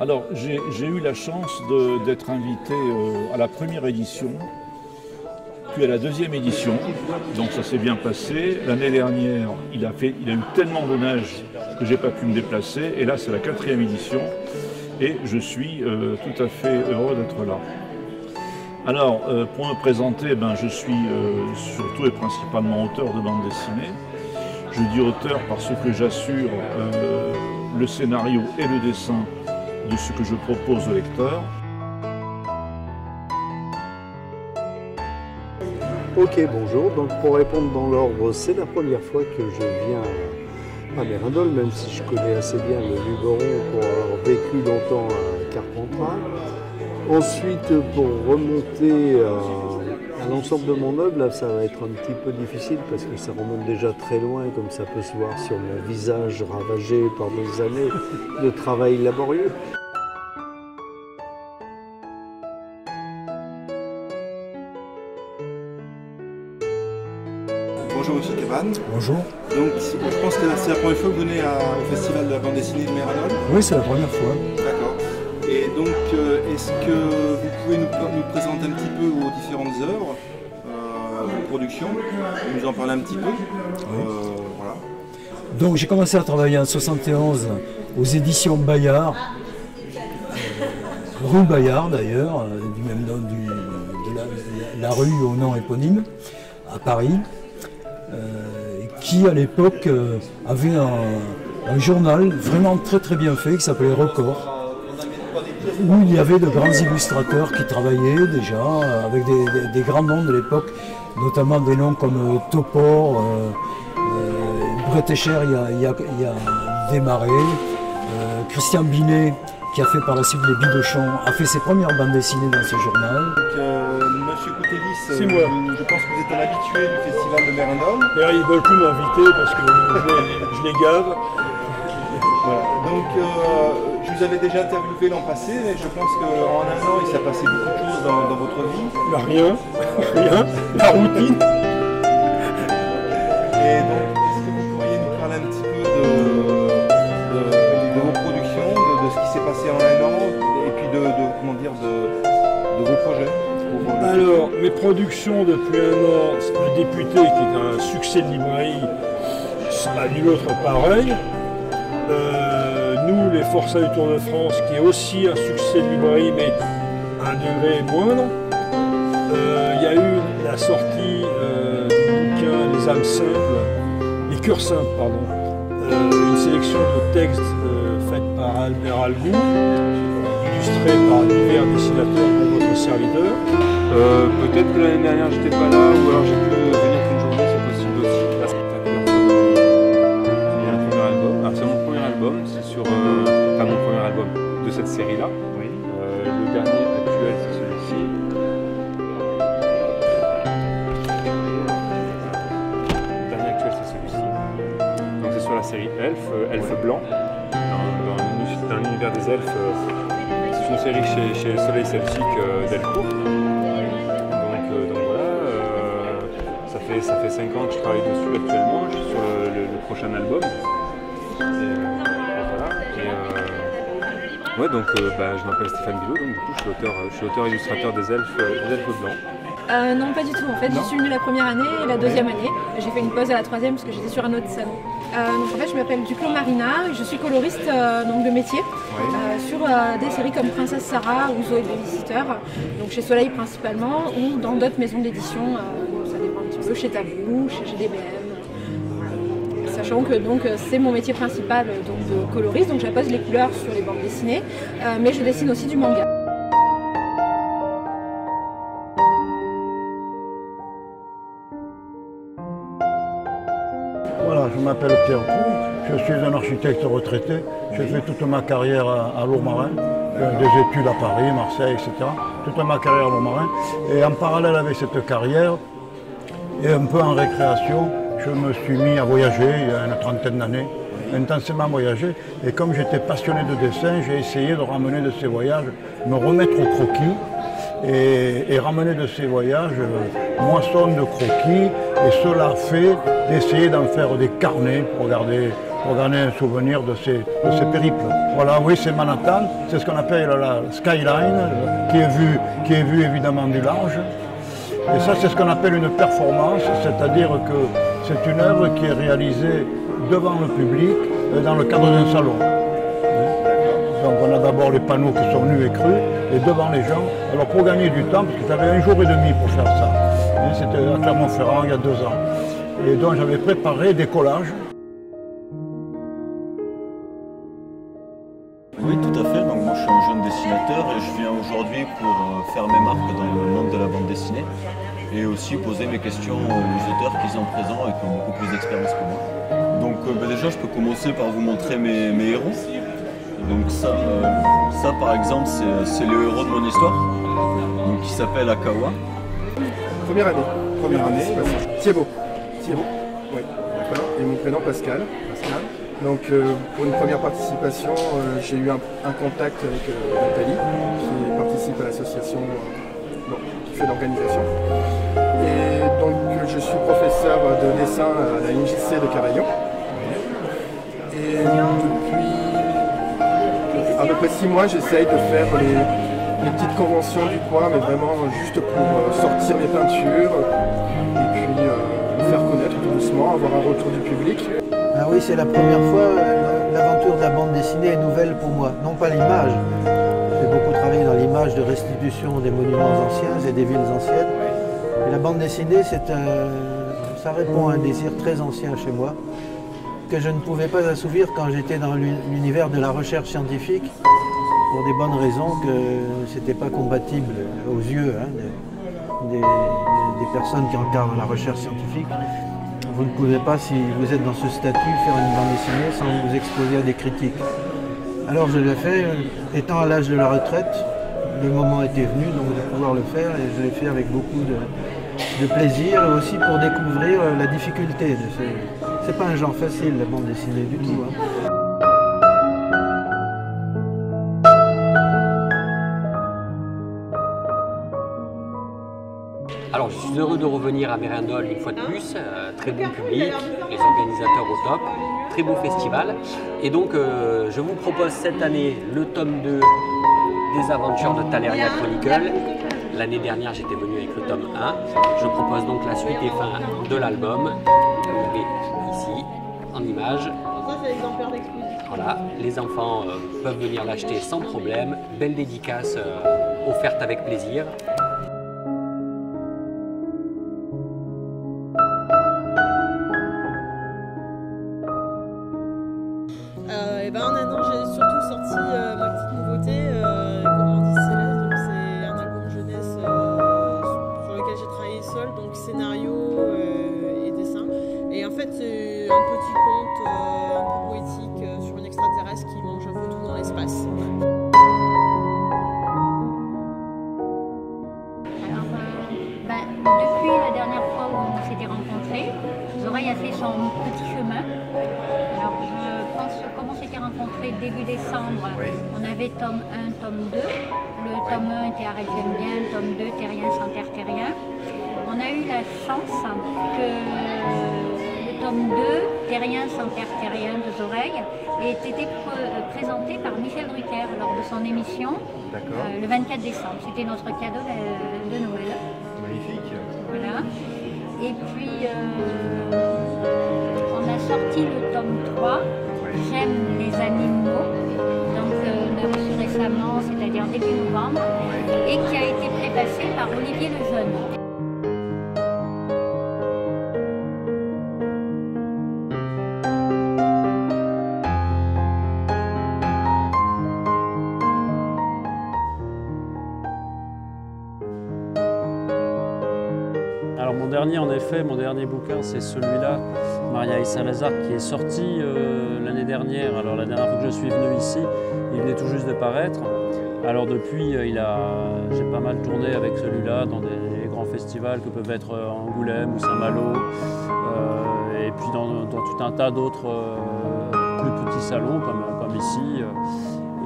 Alors, j'ai eu la chance d'être invité à la première édition, puis à la deuxième édition, donc ça s'est bien passé. L'année dernière, il a eu tellement de neige que j'ai pas pu me déplacer, et là c'est la quatrième édition, et je suis tout à fait heureux d'être là. Alors, pour me présenter, je suis surtout et principalement auteur de bande dessinée. Je dis auteur parce que j'assure le scénario et le dessin de ce que je propose au lecteur. Ok, bonjour. Donc pour répondre dans l'ordre, c'est la première fois que je viens à Mérindol, même si je connais assez bien le Luberon pour avoir vécu longtemps à Carpentras. Ensuite, pour remonter à l'ensemble de mon œuvre, là, ça va être un petit peu difficile parce que ça remonte déjà très loin, comme ça peut se voir sur mon visage ravagé par des années de travail laborieux. Bonjour Monsieur Kevan. Bonjour. Donc je pense que c'est la première fois que vous venez au Festival de la bande dessinée de Mérindol. Oui, c'est la première fois. D'accord. Et donc est-ce que vous pouvez nous présenter un petit peu vos différentes œuvres, vos productions, nous en parler un petit peu? Voilà. Donc j'ai commencé à travailler en 71 aux éditions Bayard, rue Bayard d'ailleurs, du même nom de la rue au nom éponyme, à Paris. Qui à l'époque avait un journal vraiment très bien fait qui s'appelait Record, où il y avait de grands illustrateurs qui travaillaient déjà avec des grands noms de l'époque, notamment des noms comme Topor, Bretécher y a démarré, Christian Binet, qui a fait par la suite les Bidochons, a fait ses premières bandes dessinées dans ce journal. Monsieur Coutelis, c'est moi. Je pense que vous êtes un habitué du Festival de Mérindol. Mais ils ne veulent plus m'inviter parce que je les gave. Voilà. Donc je vous avais déjà interviewé l'an passé, et je pense qu'en un an il s'est passé beaucoup de choses dans votre vie. Rien, la routine. Et donc, est-ce que vous pourriez nous parler un petit peu de vos productions, de ce qui s'est passé en un an, et puis de vos projets? Alors, mes productions depuis un an, Le Député, qui est un succès de librairie, nul autre pareil. Nous, les Forçats du Tour de France, qui est aussi un succès de librairie, mais à un degré moindre. Il y a eu la sortie du bouquin Les âmes simples, les cœurs simples, pardon. Une sélection de textes faite par Albert Algou, illustrés par divers dessinateurs pour votre serviteur. Peut-être que l'année dernière j'étais pas là, ou alors j'ai pu venir qu'une journée, c'est possible aussi. C'est un premier album. Alors c'est mon premier album, c'est sur enfin mon premier album de cette série-là. Oui. Le dernier actuel c'est celui-ci. Le dernier actuel c'est celui-ci. Donc c'est sur la série Elfe Blanc. Dans l'univers des elfes, c'est une série chez Soleil Celtique Delcourt. Ça fait 5 ans que je travaille dessus actuellement, je suis sur le prochain album. Ouais, donc je m'appelle Stéphane Bilot, donc du coup je suis auteur-illustrateur des elfes blancs. Non, pas du tout. En fait, j'y suis venue la première année et la deuxième année. J'ai fait une pause à la troisième parce que j'étais sur un autre salon. Donc en fait, je m'appelle Duclos Marina et je suis coloriste donc de métier sur des séries comme Princesse Sarah ou Zoé Babysitter, donc chez Soleil principalement, ou dans d'autres maisons d'édition. Ça dépend un petit peu chez Tabou, chez GDBM. Sachant que c'est mon métier principal donc, de coloriste, donc j'appose les couleurs sur les bandes dessinées, mais je dessine aussi du manga. Voilà, je m'appelle Pierre Proux, je suis un architecte retraité. J'ai fait toute ma carrière à Lourmarin, des études à Paris, Marseille, etc. Toute ma carrière à Lourmarin. Et en parallèle avec cette carrière, et un peu en récréation, je me suis mis à voyager il y a une trentaine d'années, intensément voyager. Et comme j'étais passionné de dessin, j'ai essayé de ramener de ces voyages, me remettre au croquis et ramener de ces voyages moisson de croquis. Et cela fait d'essayer d'en faire des carnets pour garder pour garder un souvenir de ces périples. Voilà, oui, c'est Manhattan, c'est ce qu'on appelle la skyline, qui est vue évidemment du large. Et ça, c'est ce qu'on appelle une performance, c'est-à-dire que c'est une œuvre qui est réalisée devant le public dans le cadre d'un salon. Donc on a d'abord les panneaux qui sont nus et crus, et devant les gens. Alors pour gagner du temps, parce que j'avais 1 jour et demi pour faire ça, c'était à Clermont-Ferrand il y a 2 ans. Et donc j'avais préparé des collages. Oui, tout à fait. Donc moi je suis un jeune dessinateur et je viens aujourd'hui pour faire mes marques dans le monde de la bande dessinée et aussi poser mes questions aux auteurs qui sont présents et qui ont beaucoup plus d'expérience que moi. Donc déjà je peux commencer par vous montrer mes héros. Donc ça par exemple c'est le héros de mon histoire, donc, qui s'appelle Akawa. Première année, Thibaut. Oui, d'accord. Et mon prénom Pascal. Donc pour une première participation, j'ai eu un contact avec Nathalie, qui participe à l'association qui fait l'organisation. Et donc je suis professeur de dessin à la MJC de Cavaillon. Et depuis à peu près 6 mois, j'essaye de faire les petites conventions du coin, mais vraiment juste pour sortir mes peintures et puis me faire connaître tout doucement, avoir un retour du public. Ah oui, c'est la première fois, l'aventure de la bande dessinée est nouvelle pour moi, non pas l'image. J'ai beaucoup travaillé dans l'image de restitution des monuments anciens et des villes anciennes. Mais la bande dessinée, ça répond à un désir très ancien chez moi, que je ne pouvais pas assouvir quand j'étais dans l'univers de la recherche scientifique, pour des bonnes raisons que ce n'était pas compatible aux yeux des personnes qui encadrent la recherche scientifique. Vous ne pouvez pas, si vous êtes dans ce statut, faire une bande dessinée sans vous exposer à des critiques. Alors je l'ai fait, étant à l'âge de la retraite, le moment était venu donc de pouvoir le faire et je l'ai fait avec beaucoup de plaisir et aussi pour découvrir la difficulté. C'est pas un genre facile la bande dessinée du tout. Alors je suis heureux de revenir à Mérindol une fois de plus, très bon public, les organisateurs au top, très beau festival. Et donc je vous propose cette année le tome 2 des aventures de Taleria Chronicle. L'année dernière j'étais venu avec le tome 1. Je propose donc la suite et fin de l'album. Vous voyez ici en image. Ça c'est l'exemplaire d'exposition. Voilà, les enfants peuvent venir l'acheter sans problème. Belle dédicace offerte avec plaisir. En un an, j'ai surtout sorti ma petite nouveauté, Comment on dit Céleste, donc c'est un album jeunesse sur lequel j'ai travaillé seul, donc scénario et dessin. Et en fait, c'est un petit conte un peu poétique sur une extraterrestre qui mange un peu tout dans l'espace. Alors, depuis la dernière fois où on s'était rencontrés, Zoraï a fait son petit chemin. Alors, je pense comment on s'était rencontrés début décembre, on avait tome 1, tome 2. Le tome 1 était Arrêtez-bien, tome 2 Terrien sans terre terrien. On a eu la chance que le tome 2, Terrien sans terre terrien de Zoraï, ait été présenté par Michel Drucker lors de son émission le 24 décembre. C'était notre cadeau de Noël. Magnifique. Voilà. Et puis on a sorti le tome 3, J'aime les animaux, donc on a reçu récemment, c'est-à-dire début novembre, et qui a été préfacé par Olivier Lejeune. Alors mon dernier bouquin, c'est celui-là, Maria et Saint-Lazare, qui est sorti l'année dernière. Alors la dernière fois que je suis venu ici, il venait tout juste de paraître. Alors depuis, j'ai pas mal tourné avec celui-là dans des grands festivals que peuvent être Angoulême ou Saint-Malo, et puis dans tout un tas d'autres plus petits salons comme ici.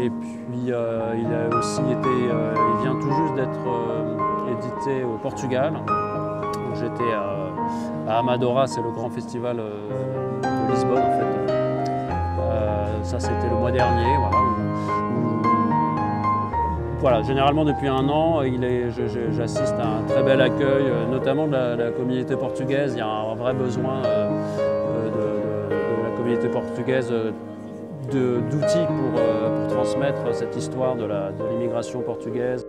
Et puis il a aussi été, il vient tout juste d'être édité au Portugal. J'étais à Amadora, c'est le grand festival de Lisbonne en fait. mois dernier. Voilà, généralement depuis un an, j'assiste à un très bel accueil, notamment de la communauté portugaise. Il y a un vrai besoin de la communauté portugaise d'outils pour transmettre cette histoire de l'immigration portugaise.